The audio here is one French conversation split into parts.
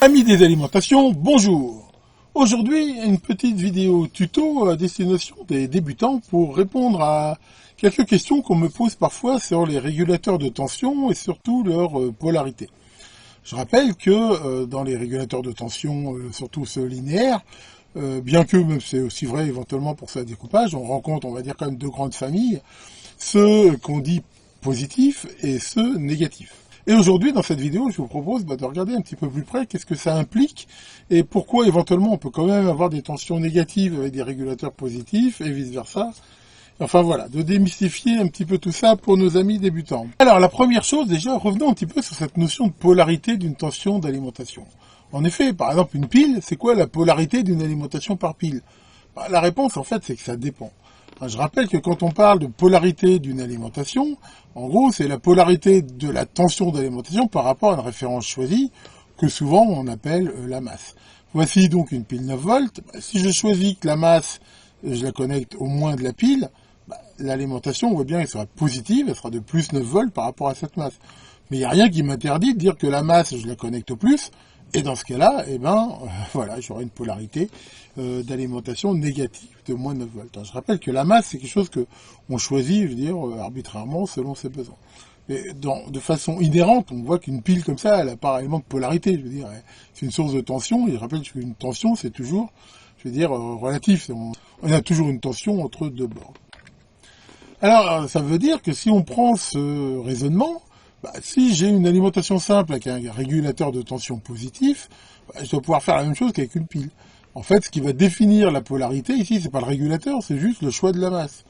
Amis des alimentations, bonjour. Aujourd'hui, une petite vidéo tuto à destination des débutants pour répondre à quelques questions qu'on me pose parfois sur les régulateurs de tension et surtout leur polarité. Je rappelle que dans les régulateurs de tension, surtout ceux linéaires, bien que, même c'est aussi vrai éventuellement pour ce découpage, on rencontre, on va dire quand même deux grandes familles, ceux qu'on dit positifs et ceux négatifs. Et aujourd'hui, dans cette vidéo, je vous propose de regarder un petit peu plus près qu'est-ce que ça implique et pourquoi éventuellement on peut quand même avoir des tensions négatives avec des régulateurs positifs et vice-versa. Enfin voilà, de démystifier un petit peu tout ça pour nos amis débutants. Alors la première chose, déjà, revenons un petit peu sur cette notion de polarité d'une tension d'alimentation. En effet, par exemple, une pile, c'est quoi la polarité d'une alimentation par pile? La réponse, en fait, c'est que ça dépend. Je rappelle que quand on parle de polarité d'une alimentation, en gros, c'est la polarité de la tension d'alimentation par rapport à une référence choisie, que souvent on appelle la masse. Voici donc une pile 9 volts. Si je choisis que la masse, je la connecte au moins de la pile, l'alimentation, on voit bien qu'elle sera positive, elle sera de plus 9 volts par rapport à cette masse. Mais il n'y a rien qui m'interdit de dire que la masse, je la connecte au plus, et dans ce cas-là, voilà, j'aurai une polarité d'alimentation négative de moins 9 volts. Je rappelle que la masse, c'est quelque chose que on choisit, je veux dire, arbitrairement selon ses besoins. Mais de façon inhérente, on voit qu'une pile comme ça, elle n'a pas réellement de polarité. Je veux dire, c'est une source de tension. Et je rappelle qu'une tension, c'est toujours, je veux dire, relatif. On a toujours une tension entre deux bords. Alors, ça veut dire que si on prend ce raisonnement, si j'ai une alimentation simple avec un régulateur de tension positif, je dois pouvoir faire la même chose qu'avec une pile. En fait, ce qui va définir la polarité ici, c'est pas le régulateur, c'est juste le choix de la masse.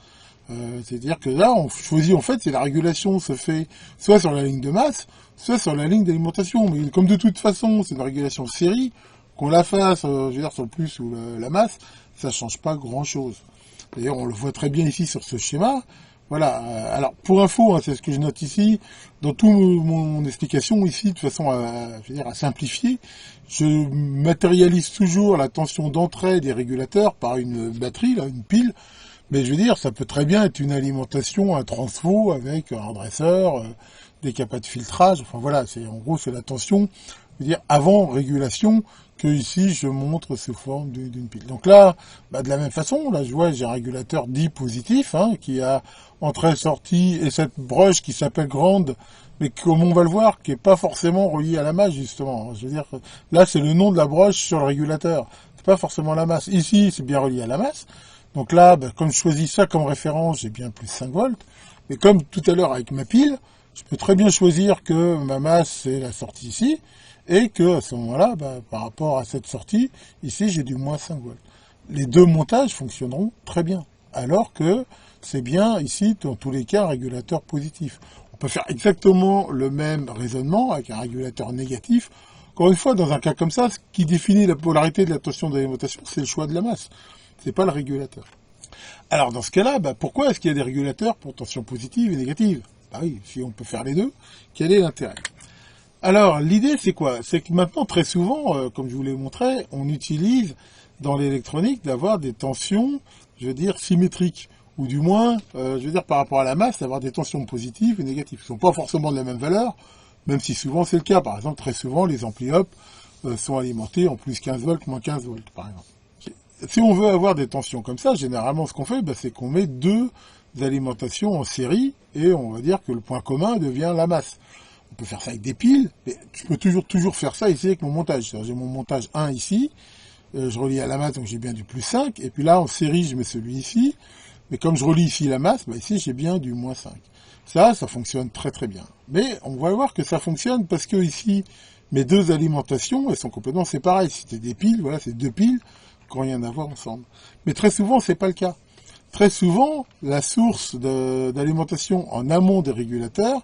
C'est-à-dire que là, on choisit en fait si la régulation se fait soit sur la ligne de masse, soit sur la ligne d'alimentation. Mais comme de toute façon, c'est une régulation série, qu'on la fasse, je veux dire, sur le plus ou la masse, ça change pas grand-chose. D'ailleurs, on le voit très bien ici sur ce schéma. Voilà. Alors, pour info, c'est ce que je note ici, dans toute mon explication ici, de façon à simplifier, je matérialise toujours la tension d'entrée des régulateurs par une batterie, là, une pile. Mais je veux dire, ça peut très bien être une alimentation, un transfo avec un redresseur, des capas de filtrage. Enfin voilà, en gros c'est la tension, je veux dire avant régulation, que ici je montre sous forme d'une pile. Donc là, de la même façon, là je vois j'ai un régulateur dit positif, qui a entrée-sortie et cette broche qui s'appelle grande, mais comme on va le voir, qui est pas forcément reliée à la masse justement. Je veux dire, là c'est le nom de la broche sur le régulateur, c'est pas forcément la masse. Ici c'est bien relié à la masse. Donc là, comme je choisis ça comme référence, j'ai bien plus 5 volts. Mais comme tout à l'heure avec ma pile, je peux très bien choisir que ma masse, c'est la sortie ici, et que à ce moment-là, par rapport à cette sortie, ici, j'ai du moins 5 volts. Les deux montages fonctionneront très bien. Alors que c'est bien ici, dans tous les cas, un régulateur positif. On peut faire exactement le même raisonnement avec un régulateur négatif. Encore une fois, dans un cas comme ça, ce qui définit la polarité de la tension d'alimentation, c'est le choix de la masse. C'est pas le régulateur. Alors dans ce cas-là, pourquoi est-ce qu'il y a des régulateurs pour tension positive et négative? Oui, si on peut faire les deux, quel est l'intérêt? Alors l'idée c'est quoi? C'est que maintenant très souvent, comme je vous l'ai montré, on utilise dans l'électronique d'avoir des tensions, je veux dire, symétriques. Ou du moins, je veux dire par rapport à la masse, d'avoir des tensions positives et négatives. Ils ne sont pas forcément de la même valeur, même si souvent c'est le cas. Par exemple, très souvent, les amplis hop sont alimentés en plus 15 volts, moins 15 volts, par exemple. Si on veut avoir des tensions comme ça, généralement ce qu'on fait, c'est qu'on met deux alimentations en série et on va dire que le point commun devient la masse. On peut faire ça avec des piles, mais je peux toujours faire ça ici avec mon montage. J'ai mon montage 1 ici, je relie à la masse, donc j'ai bien du plus 5, et puis là en série je mets celui ici, mais comme je relie ici la masse, ici j'ai bien du moins 5. Ça fonctionne très très bien. Mais on va voir que ça fonctionne parce que ici, mes deux alimentations, elles sont complètement séparées. Si c'était des piles, voilà, c'est deux piles, qui n'ont rien à voir ensemble. Mais très souvent, c'est pas le cas. Très souvent, la source d'alimentation en amont des régulateurs,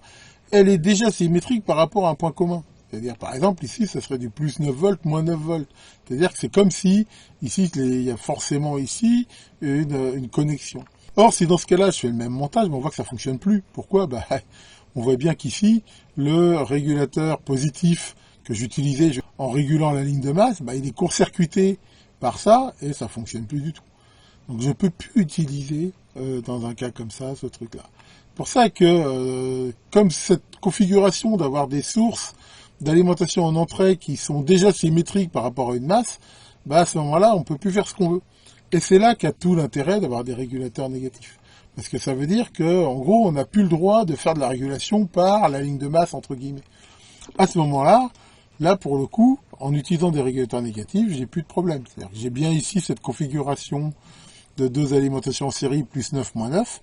elle est déjà symétrique par rapport à un point commun. C'est-à-dire, par exemple, ici, ça serait du plus 9 volts, moins 9 volts. C'est-à-dire que c'est comme si, ici, il y a forcément ici une connexion. Or, si dans ce cas-là, je fais le même montage, on voit que ça fonctionne plus. Pourquoi? On voit bien qu'ici, le régulateur positif que j'utilisais en régulant la ligne de masse, il est court-circuité par ça, et ça fonctionne plus du tout. Donc je peux plus utiliser, dans un cas comme ça, ce truc-là. C'est pour ça que, comme cette configuration d'avoir des sources d'alimentation en entrée qui sont déjà symétriques par rapport à une masse, bah à ce moment-là, on peut plus faire ce qu'on veut. Et c'est là qu'a tout l'intérêt d'avoir des régulateurs négatifs. Parce que ça veut dire que, en gros, on n'a plus le droit de faire de la régulation par la ligne de masse, entre guillemets. À ce moment-là, là, pour le coup, en utilisant des régulateurs négatifs, j'ai plus de problème. C'est-à-dire que j'ai bien ici cette configuration de 2 alimentations en série plus 9 moins 9.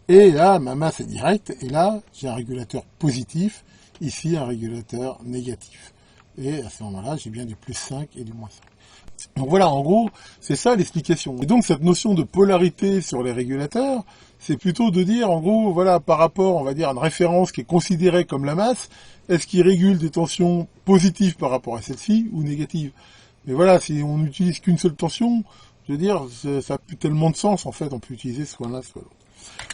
Et là, ma masse est directe. Et là, j'ai un régulateur positif. Ici, un régulateur négatif. Et à ce moment-là, j'ai bien du plus 5 et du moins 5. Donc voilà, en gros, c'est ça l'explication. Et donc cette notion de polarité sur les régulateurs, c'est plutôt de dire, en gros, voilà, par rapport, on va dire, à une référence qui est considérée comme la masse, est-ce qu'il régule des tensions positives par rapport à celle-ci ou négatives? Mais voilà, si on n'utilise qu'une seule tension, je veux dire, ça n'a plus tellement de sens, en fait, on peut utiliser soit l'un, soit l'autre.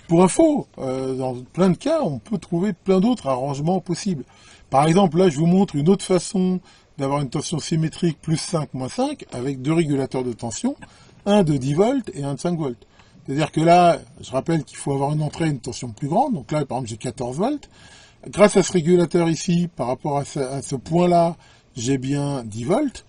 Pour info, dans plein de cas, on peut trouver plein d'autres arrangements possibles. Par exemple, là, je vous montre une autre façon d'avoir une tension symétrique plus 5, moins 5, avec 2 régulateurs de tension, un de 10 volts et un de 5 volts. C'est-à-dire que là, je rappelle qu'il faut avoir une entrée et une tension plus grande, donc là, par exemple, j'ai 14 volts. Grâce à ce régulateur ici, par rapport à ce point-là, j'ai bien 10 volts.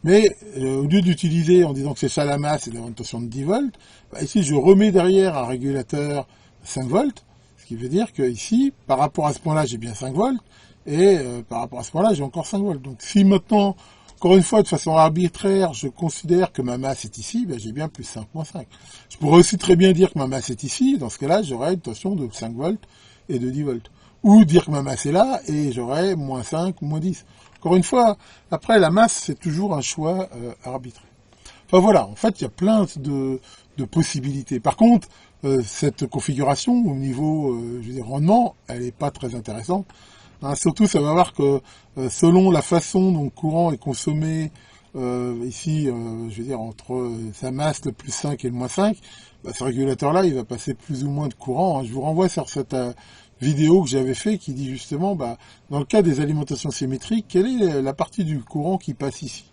Mais au lieu d'utiliser en disant que c'est ça la masse et d'avoir une tension de 10 volts, bah, ici je remets derrière un régulateur 5 volts, ce qui veut dire que ici, par rapport à ce point-là, j'ai bien 5 volts, et par rapport à ce point-là, j'ai encore 5 volts. Donc si maintenant, encore une fois, de façon arbitraire, je considère que ma masse est ici, ben, j'ai bien plus 5 moins 5. Je pourrais aussi très bien dire que ma masse est ici, dans ce cas-là, j'aurais une tension de 5 volts et de 10 volts. Ou dire que ma masse est là, et j'aurais moins 5, moins 10. Encore une fois, après, la masse, c'est toujours un choix arbitraire. Enfin voilà, en fait, il y a plein de possibilités. Par contre, cette configuration, au niveau je veux dire, rendement, elle n'est pas très intéressante. Hein, surtout, ça va voir que selon la façon dont le courant est consommé, ici, je veux dire, entre sa masse, le plus 5 et le moins 5, bah, ce régulateur-là, il va passer plus ou moins de courant. Hein. Je vous renvoie sur cette vidéo que j'avais fait qui dit justement, bah, dans le cas des alimentations symétriques, quelle est la partie du courant qui passe ici.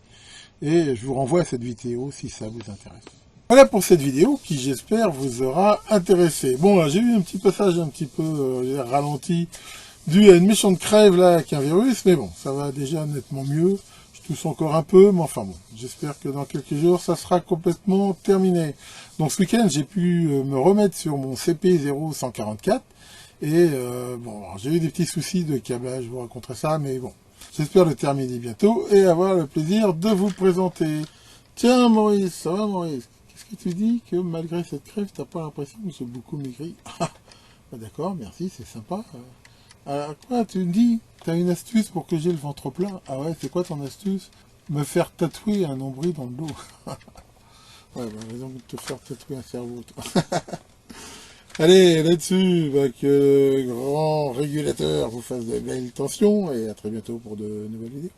Et je vous renvoie à cette vidéo si ça vous intéresse. Voilà pour cette vidéo qui, j'espère, vous aura intéressé. Bon, là, j'ai eu un petit passage un petit peu ralenti dû à une méchante crève là avec un virus, mais bon, ça va déjà nettement mieux. Je tousse encore un peu, mais enfin bon, j'espère que dans quelques jours, ça sera complètement terminé. Donc ce week-end, j'ai pu me remettre sur mon CP0144, et bon, j'ai eu des petits soucis de câblage, je vous raconterai ça, mais bon, j'espère le terminer bientôt et avoir le plaisir de vous présenter. Tiens Maurice, ça va Maurice? Qu'est-ce que tu dis que malgré cette crève, t'as pas l'impression que j'ai beaucoup maigri? D'accord, merci, c'est sympa. Quoi, tu me dis, t'as une astuce pour que j'ai le ventre plein? Ah ouais, c'est quoi ton astuce? Me faire tatouer un nombril dans le dos. Ouais, bah, raison de te faire tatouer un cerveau, toi. Allez, là-dessus, bah, que le grand régulateur vous fasse de belles tensions, et à très bientôt pour de nouvelles vidéos.